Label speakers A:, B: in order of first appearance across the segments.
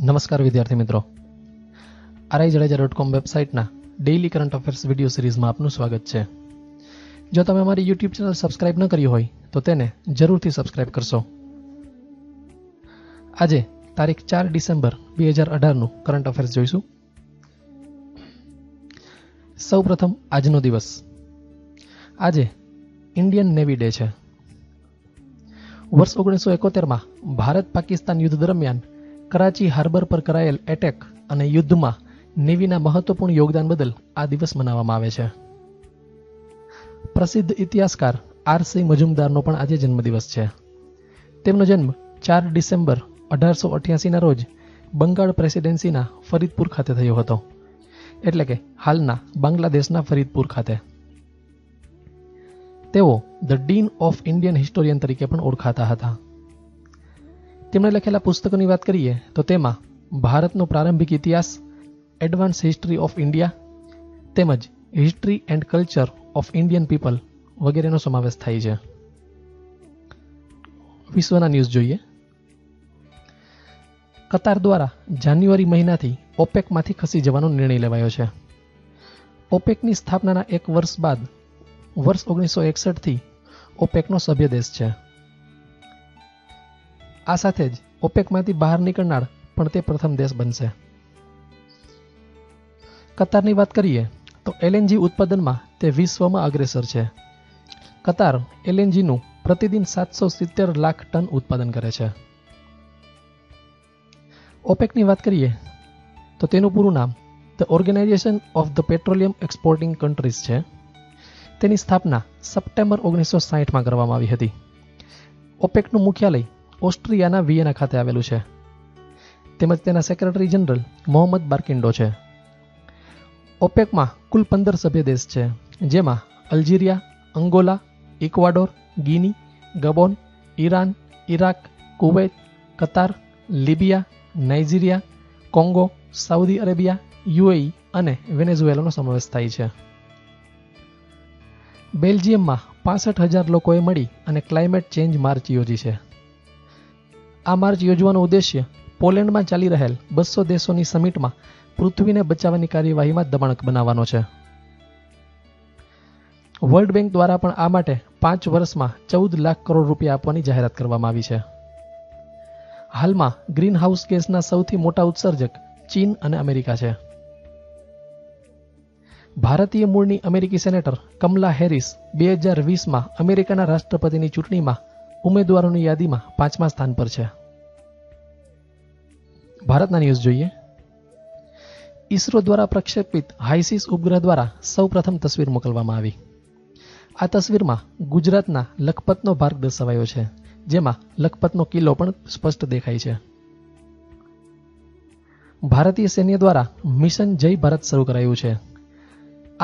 A: નમસ્કાર વિદ્યાર્થી મિત્રો, RIJADEJA.com વેબસાઇટના ડેઇલી કરંટ અફેર્સ વિડીયો સિરીઝમાં આપનું સ્વાગત છે. જો તમે અમારી YouTube ચેનલ સબસ્ક્રાઇબ ન કરી હોય તો તેને જરૂરથી સબસ્ક્રાઇબ કરશો. આજે તારીખ 4 ડિસેમ્બર 2018નું કરંટ અફેર્સ જોઈશું. સૌપ્રથમ આજનો દિવસ. આજે ઇન્ડિયન નેવી ડે છે. વર્ષ 1971માં ભારત પાકિસ્તાન યુદ્ધ દરમિયાન કરાચી હાર્બર પર કરાયેલ એટેક અને યુદ્ધમાં નેવીના મહત્વપૂર્ણ યોગદાન બદલ આ દિવસ મનાવવામાં આવે છે. પ્રસિદ્ધ ઇતિહાસકાર R.C. મજુમદારનો પણ આજે જન્મદિવસ છે. તેમનો જન્મ 4 ડિસેમ્બર 1888ના રોજ બંગાળ પ્રેસિડેન્સીના ફરીદપુર ખાતે થયો હતો, એટલે કે હાલના બાંગ્લાદેશના ફરીદપુર ખાતે. તેઓ the dean of Indian historian તરીકે પણ ઓળખાતા હતા. તેમણે લખેલા પુસ્તકોની વાત કરીએ તો તેમાં ભારતનો પ્રારંભિક ઇતિહાસ, એડવાન્સ હિસ્ટ્રી ઓફ ઇન્ડિયા તેમજ history and culture of Indian people વગેરેનો સમાવેશ થાય છે. વિશ્વના ન્યૂઝ જોઈએ. કતાર દ્વારા જાન્યુઆરી મહિનાથી ઓપેકમાંથી ખસી જવાનો નિર્ણય લેવાયો છે. ઓપેકની સ્થાપનાના એક વર્ષ બાદ વર્ષ 1961થી ઓપેકનો સભ્ય દેશ છે. આ સાથે જ ઓપેકમાંથી બહાર નીકળનાર પણ તે પ્રથમ દેશ બનશે. કતારની વાત કરીએ તો LNG ઉત્પાદનમાં તે વિશ્વમાં અગ્રેસર છે. કતાર LNGનું પ્રતિદિન 770 લાખ ટન ઉત્પાદન કરે છે. ઓપેકની વાત કરીએ તો તેનું પૂરું નામ the organisation of the petroleum exporting countries છે. તેની સ્થાપના સપ્ટેમ્બર 1960માં કરવામાં આવી હતી. ઓપેકનું મુખ્યાલય ઓસ્ટ્રિયાના વિયેના ખાતે આવેલું છે, તેમજ તેના સેક્રેટરી જનરલ મોહમ્મદ બાર્કિન્ડો છે. ઓપેકમાં કુલ 15 સભ્ય દેશ છે, જેમાં Algeria, Angola, Ecuador, Guinea, Gabon, Iran, Iraq, Kuwait, Qatar, Libya, Nigeria, Congo, Saudi Arabia, UAE અને વેનેઝુએલાનો સમાવેશ થાય છે. બેલ્જિયમમાં 65,000 લોકોએ મળી અને ક્લાઇમેટ ચેન્જ માર્ચ યોજી છે. આ માર્ચ યોજવાનો ઉદ્દેશ્ય પોલેન્ડમાં ચાલી રહેલ 200 દેશોની સમિટમાં પૃથ્વીને બચાવવાની કાર્યવાહીમાં દબાણ બનાવવાનો છે. વર્લ્ડ બેંક દ્વારા પણ આ માટે 5 વર્ષમાં 14 લાખ કરોડ રૂપિયા આપવાની જાહેરાત કરવામાં આવી છે. હાલમાં ગ્રીન હાઉસ ગેસના સૌથી મોટા ઉત્સર્જક ચીન અને અમેરિકા છે. ભારતીય મૂળની અમેરિકી સેનેટર કમલા હેરિસ 2020માં અમેરિકાના રાષ્ટ્રપતિની ચૂંટણીમાં ઉમેદવારોની યાદીમાં 5મા સ્થાન પર છે. ભારતના ન્યૂઝ જોઈએ. ઇસરો દ્વારા પ્રક્ષેપિત હાઇસીસ ઉપગ્રહ દ્વારા સૌ પ્રથમ તસવીર મોકલવામાં આવી. આ તસવીરમાં ગુજરાતના લખપતનો ભાગ દર્શાવાયો છે, જેમાં લખપતનો કિલ્લો પણ સ્પષ્ટ દેખાય છે. ભારતીય સૈન્ય દ્વારા મિશન જય ભારત શરૂ કરાયું છે.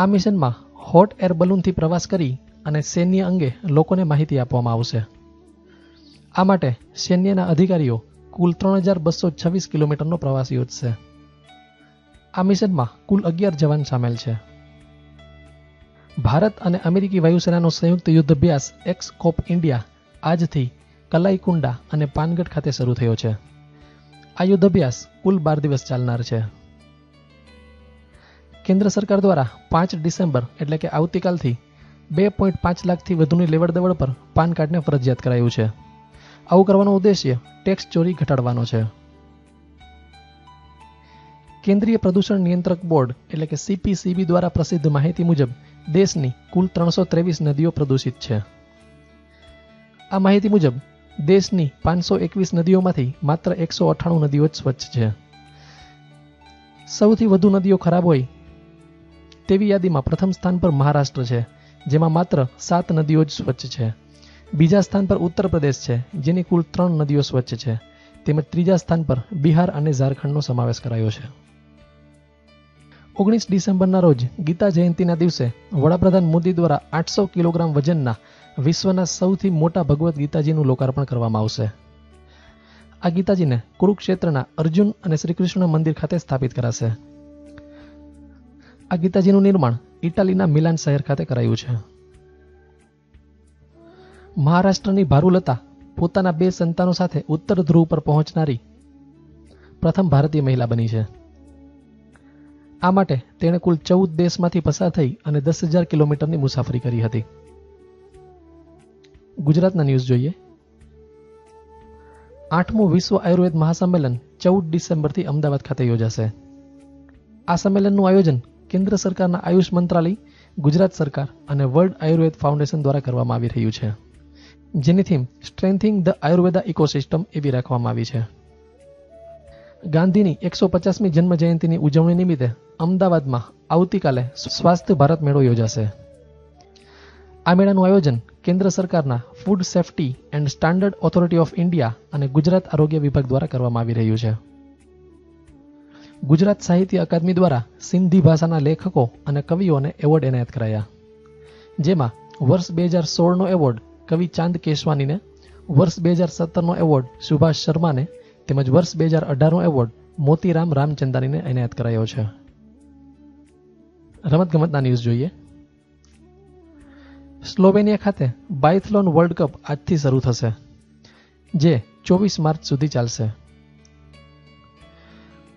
A: આ મિશનમાં હોટ એર બલૂનથી પ્રવાસ કરી અને સૈન્ય અંગે લોકોને માહિતી આપવામાં આવશે. આ માટે સૈન્યના અધિકારીઓ કુલ 3226 કિલોમીટરનો પ્રવાસ યોજશે. આ મિશનમાં કુલ 11 જવાન સામેલ છે. ભારત અને અમેરિકી વાયુસેનાનો સંયુક્ત યુદ્ધ અભ્યાસ એક્સકોપ ઇન્ડિયા આજથી કલાઈકુંડા અને પાનગઢ ખાતે શરૂ થયો છે. આ યુદ્ધ અભ્યાસ કુલ 12 દિવસ ચાલનાર છે. કેન્દ્ર સરકાર દ્વારા 5 ડિસેમ્બર એટલે કે આવતીકાલથી 2.5 લાખથી વધુની લેવડ દેવડ પર પાન કાર્ડને ફરજિયાત કરાયું છે. આવું કરવાનો ઉદ્દેશ્ય ટેક્સ ચોરી ઘટાડવાનો છે. કેન્દ્રીય પ્રદૂષણ નિયંત્રક બોર્ડ એટલે કે CPCB દ્વારા પ્રસિદ્ધ માહિતી મુજબ દેશની કુલ 323 નદીઓ પ્રદૂષિત છે. આ માહિતી મુજબ દેશની 521 નદીઓમાંથી માત્ર 198 નદીઓ જ સ્વચ્છ છે. સૌથી વધુ નદીઓ ખરાબ હોય તેવી યાદીમાં પ્રથમ સ્થાન પર મહારાષ્ટ્ર છે, જેમાં માત્ર 7 નદીઓ જ સ્વચ્છ છે. બીજા સ્થાન પર ઉત્તર પ્રદેશ છે, જેની કુલ 3 નદીઓ સ્વચ્છ છે. તેમજ ત્રીજા સ્થાન પર બિહાર અને ઝારખંડનો સમાવેશ કરાયો છે. 19 ડિસેમ્બરના રોજ ગીતા જયંતિના દિવસે વડાપ્રધાન મોદી દ્વારા 800 કિલોગ્રામ વજનના વિશ્વના સૌથી મોટા ભગવદ્ ગીતાજીનું લોકાર્પણ કરવામાં આવશે. આ ગીતાજીને કુરુક્ષેત્રના અર્જુન અને શ્રીકૃષ્ણ મંદિર ખાતે સ્થાપિત કરાશે. આ ગીતાજીનું નિર્માણ ઇટાલીના મિલાન શહેર ખાતે કરાયું છે. મહારાષ્ટ્રની ભારુલતા પોતાના 2 સંતાનો સાથે ઉત્તર ધ્રુવ પર પહોંચનારી પ્રથમ ભારતીય મહિલા બની છે. આ માટે તેણે કુલ 14 દેશમાંથી પસાર થઈ અને 10,000 કિલોમીટરની મુસાફરી કરી હતી. ગુજરાતના ન્યૂઝ જોઈએ. 8મું વિશ્વ આયુર્વેદ મહાસંમેલન 14 ડિસેમ્બરથી અમદાવાદ ખાતે યોજાશે. આ સંમેલનનું આયોજન કેન્દ્ર સરકારના આયુષ મંત્રાલય, ગુજરાત સરકાર અને વર્લ્ડ આયુર્વેદ ફાઉન્ડેશન દ્વારા કરવામાં આવી રહ્યું છે, જેની થીમ સ્ટ્રેન્થિંગ ધ આયુર્વેદા ઇકોસિસ્ટમ એવી રાખવામાં આવી છે. ગાંધીની 150મી જન્મ જયંતિની ઉજવણી નિમિત્તે અમદાવાદમાં આવતીકાલે સ્વાસ્થ્ય ભારત મેળો યોજાશે. આ મેળાનું આયોજન કેન્દ્ર સરકારના food safety and standard authority of India અને ગુજરાત આરોગ્ય વિભાગ દ્વારા કરવામાં આવી રહ્યું છે. ગુજરાત સાહિત્ય અકાદમી દ્વારા સિંધી ભાષાના લેખકો અને કવિઓને એવોર્ડ એનાયત કરાયા, જેમાં વર્ષ 2016નો એવોર્ડ કવિ ચાંદ કેશવાનીને, વર્ષ 2017નો એવોર્ડ સુભાષ શર્માને તેમજ વર્ષ 2018નો એવોર્ડ મોતીરામ રામચંદાનીને એનાયત કરાયો છે. રમતગમતના ન્યૂઝ જોઈએ. સ્લોવેનિયા ખાતે બાયથલોન વર્લ્ડ કપ આજથી શરૂ થશે, જે 24 માર્ચ સુધી ચાલશે.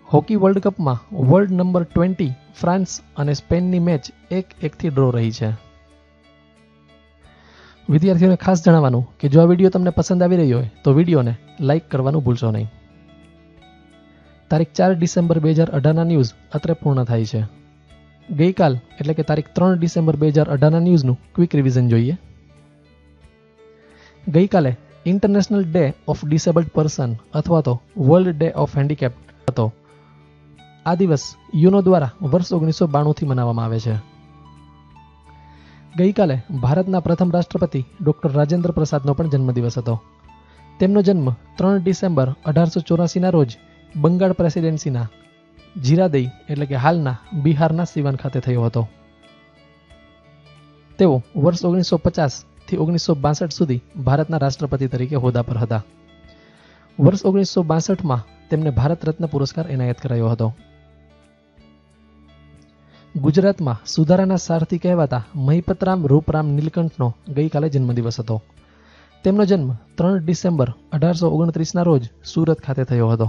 A: હોકી વર્લ્ડ કપમાં વર્લ્ડ નંબર 20 ફ્રાન્સ અને સ્પેનની મેચ 1-1થી ડ્રો રહી છે. વિદ્યાર્થીઓને ખાસ જણાવવાનું કે જો આ વિડીયો તમને પસંદ આવી રહ્યો હોય તો વિડીયોને લાઇક કરવાનું ભૂલશો નહીં. તારીખ 4 ડિસેમ્બર 2018ના ન્યૂઝ અત્રે પૂર્ણ થાય છે. ગઈકાલ એટલે કે તારીખ 3 ડિસેમ્બર 2018ના ન્યૂઝનું ક્વિક રિવિઝન જોઈએ. ગઈકાલે international day of disabled person અથવા તો વર્લ્ડ ડે ઓફ હેન્ડીકેપ્ડ હતો. આ દિવસ યુનો દ્વારા વર્ષ 1992થી મનાવવામાં આવે છે. ગઈકાલે ભારતના પ્રથમ રાષ્ટ્રપતિ ડોક્ટર રાજેન્દ્ર પ્રસાદનો પણ જન્મદિવસ હતો. તેમનો જન્મ 3 ડિસેમ્બર 1884ના રોજ બંગાળ પ્રેસિડેન્સીના જીરાદઈ એટલે કે હાલના બિહારના સિવાન ખાતે થયો હતો. તેઓ વર્ષ 1950થી 1962 સુધી ભારતના રાષ્ટ્રપતિ તરીકે હોદ્દા પર હતા. વર્ષ 1962માં તેમને ભારત રત્ન પુરસ્કાર એનાયત કરાયો હતો. ગુજરાતમાં સુધારાના સારથી કહેવાતા મહિપતરામ રૂપરામ નીલકંઠનો ગઈકાલે જન્મદિવસ હતો. તેમનો જન્મ 3 ડિસેમ્બર 1829ના રોજ સુરત ખાતે થયો હતો.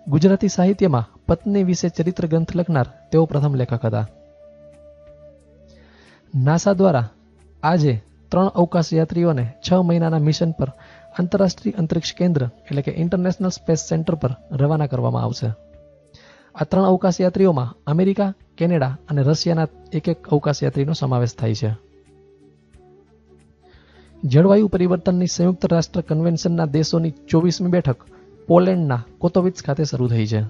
A: ગુજરાતી સાહિત્યમાં પત્ની વિશે ચરિત્ર ગ્રંથ લખનાર તેઓ પ્રથમ લેખક હતા. નાસા દ્વારા આજે 3 અવકાશ યાત્રીઓને 6 મહિનાના મિશન પર આંતરરાષ્ટ્રીય અંતરિક્ષ કેન્દ્ર એટલે કે ઇન્ટરનેશનલ સ્પેસ સેન્ટર પર રવાના કરવામાં આવશે. આ 3 અવકાશ યાત્રીઓમાં અમેરિકા, કેનેડા અને રશિયાના એક અવકાશ યાત્રીનો સમાવેશ થાય છે. જળવાયુ પરિવર્તનની સંયુક્ત રાષ્ટ્ર કન્વેન્શનના દેશોની 24મી બેઠક પોલેન્ડના કોતોવિત્સ ખાતે શરૂ થઈ છે.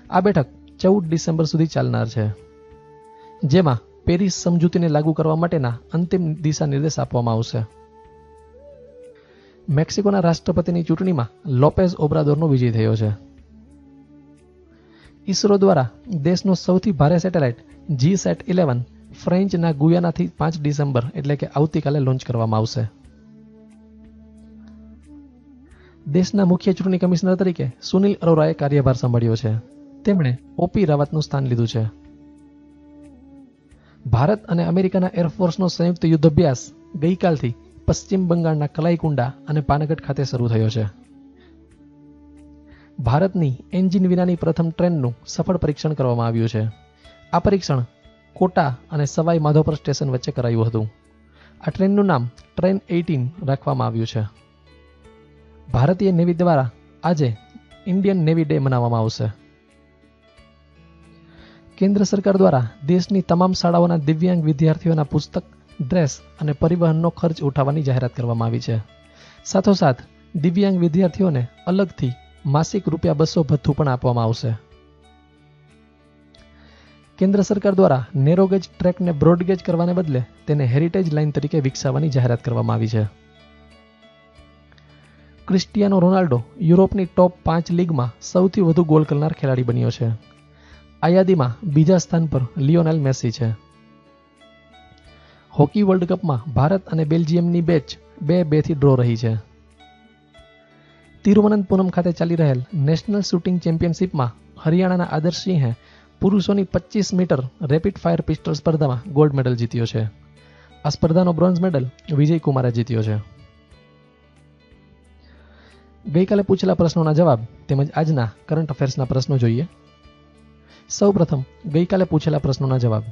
A: આ બેઠક 14 ડિસેમ્બર સુધી ચાલનાર છે, જેમાં પેરિસ સમજૂતીને લાગુ કરવા માટેના અંતિમ દિશા નિર્દેશ આપવામાં આવશે. મેક્સિકોના રાષ્ટ્રપતિની ચૂંટણીમાં લોપેઝ ઓબ્રાદોરનો વિજય થયો છે. ઇસરો દ્વારા દેશનો સૌથી ભારે સેટેલાઇટ GSAT-11 ફ્રેન્ચના ગુયાનાથી 5 ડિસેમ્બર એટલે કે આવતીકાલે લોન્ચ કરવામાં આવશે. દેશના મુખ્ય ચૂંટણી કમિશનર તરીકે સુનિલ અરોરાએ કાર્યભાર સંભાળ્યો છે. તેમણે ઓપી રાવતનું સ્થાન લીધું છે. ભારત અને અમેરિકાના એરફોર્સનો સંયુક્ત યુદ્ધ અભ્યાસ ગઈકાલથી પશ્ચિમ બંગાળના કલાઈકુંડા અને પાનગઢ ખાતે શરૂ થયો છે. ભારતની એન્જિન વિનાની પ્રથમ ટ્રેનનું સફળ પરીક્ષણ કરવામાં આવ્યું છે. આ પરીક્ષણ કોટા અને સવાઈ માધોપુર સ્ટેશન વચ્ચે કરાયું હતું. આ ટ્રેનનું નામ ટ્રેન 18 રાખવામાં આવ્યું છે. ભારતીય નેવી દ્વારા આજે ઇન્ડિયન નેવી ડે મનાવવામાં આવશે. કેન્દ્ર સરકાર દ્વારા દેશની તમામ શાળાઓના દિવ્યાંગ વિદ્યાર્થીઓના પુસ્તક, ડ્રેસ અને પરિવહનનો ખર્ચ ઉઠાવવાની જાહેરાત કરવામાં આવી છે. સાથોસાથ દિવ્યાંગ વિદ્યાર્થીઓને અલગથી માસિક ₹200 ભથ્થું પણ આપવામાં આવશે. કેન્દ્ર સરકાર દ્વારા નેરોગેજ ટ્રેકને બ્રોડગેજ કરવાને બદલે તેને હેરિટેજ લાઇન તરીકે વિકસાવવાની જાહેરાત કરવામાં આવી છે. ક્રિસ્ટિયાનો રોનાલ્ડો યુરોપની ટોપ 5 લીગમાં સૌથી વધુ ગોલ કરનાર ખેલાડી બન્યો છે. આ યાદીમાં બીજા સ્થાન પર લિયોનેલ મેસી છે. હોકી વર્લ્ડ કપમાં ભારત અને બેલ્જિયમની મેચ 2-2થી ડ્રો રહી છે. તિરુવનંતપુરમ ખાતે ચાલી રહેલ નેશનલ શૂટિંગ ચેમ્પિયનશિપમાં હરિયાણાના આદર્શ સિંહે પુરુષોની 25 મીટર રેપિડ ફાયર પિસ્ટલ સ્પર્ધામાં ગોલ્ડ મેડલ જીત્યો છે. આ સ્પર્ધાનો બ્રોન્ઝ મેડલ વિજય કુમારે જીત્યો છે. ગઈકાલે પૂછેલા પ્રશ્નોના જવાબ તેમજ આજના કરંટ અફેર્સના પ્રશ્નો જોઈએ. સૌપ્રથમ ગઈકાલે પૂછેલા પ્રશ્નોના જવાબ.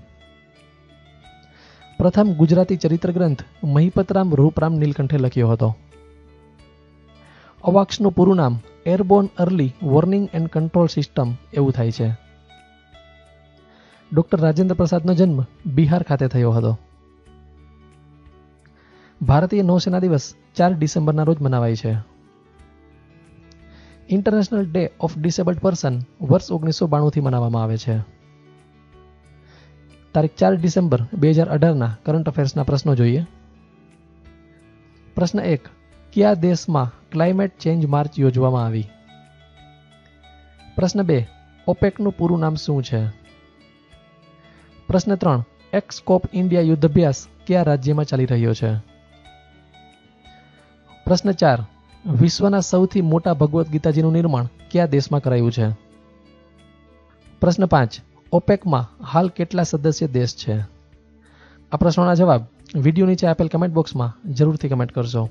A: પ્રથમ ગુજરાતી ચરિત્ર ગ્રંથ મહિપતરામ રૂપરામ નીલકંઠે લખ્યો હતો. અવાક્સનું પૂરું નામ airborne early warning and control system એવું થાય છે. ડોક્ટર રાજેન્દ્ર પ્રસાદનો જન્મ બિહાર ખાતે થયો હતો. ભારતીય નૌસેના દિવસ 4 ડિસેમ્બરના રોજ મનાવાય છે. International day of disabled person વર્ષ 1992 થી મનાવવામાં આવે છે. તારીખ 4 ડિસેમ્બર 2018ના કરંટ અફેર્સના પ્રશ્નો જોઈએ. પ્રશ્ન 1. કયા દેશમાં ક્લાઇમેટ ચેન્જ માર્ચ યોજવામાં આવી? પ્રશ્ન 2. ઓપેકનું પૂરું નામ શું છે? પ્રશ્ન 3. એક્સકોપ ઇન્ડિયા યુદ્ધ અભ્યાસ કયા રાજ્યમાં ચાલી રહ્યો છે? પ્રશ્ન 4. વિશ્વના સૌથી મોટા ભગવદ્ ગીતાજીનું નિર્માણ કયા દેશમાં કરાયું છે? પ્રશ્ન 5. ઓપેકમાં હાલ કેટલા સદસ્ય દેશ છે? આ પ્રશ્નોના જવાબ વિડીયો નીચે આપેલ કમેન્ટ બોક્સમાં જરૂરથી કમેન્ટ કરજો.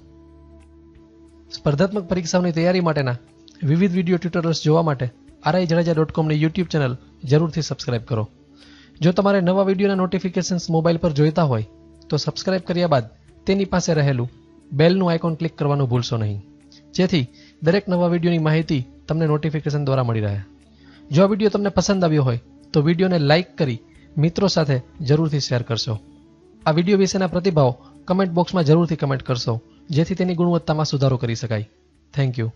A: સ્પર્ધાત્મક પરીક્ષાઓની તૈયારી માટેના વિવિધ વિડીયો ટ્યુટોરિયલ્સ જોવા માટે RIJADEJA.com ની YouTube ચેનલ જરૂરથી સબસ્ક્રાઇબ કરો. જો તમારે નવા વિડીયોના નોટિફિકેશન્સ મોબાઈલ પર જોઈતા હોય તો સબસ્ક્રાઇબ કર્યા બાદ તેની પાસે રહેલું બેલનું આઇકોન ક્લિક કરવાનું ભૂલશો નહીં, જેથી દરેક નવા વિડીયોની માહિતી તમને નોટિફિકેશન દ્વારા મળી રહે. જો આ વિડીયો તમને પસંદ આવ્યો હોય તો વિડીયોને લાઇક કરી મિત્રો સાથે જરૂરથી શેર કરશો. આ વિડીયો વિશેના પ્રતિભાવો કમેન્ટ બોક્સમાં જરૂરથી કમેન્ટ કરશો, જેથી તેની ગુણવત્તામાં સુધારો કરી શકાય. Thank you.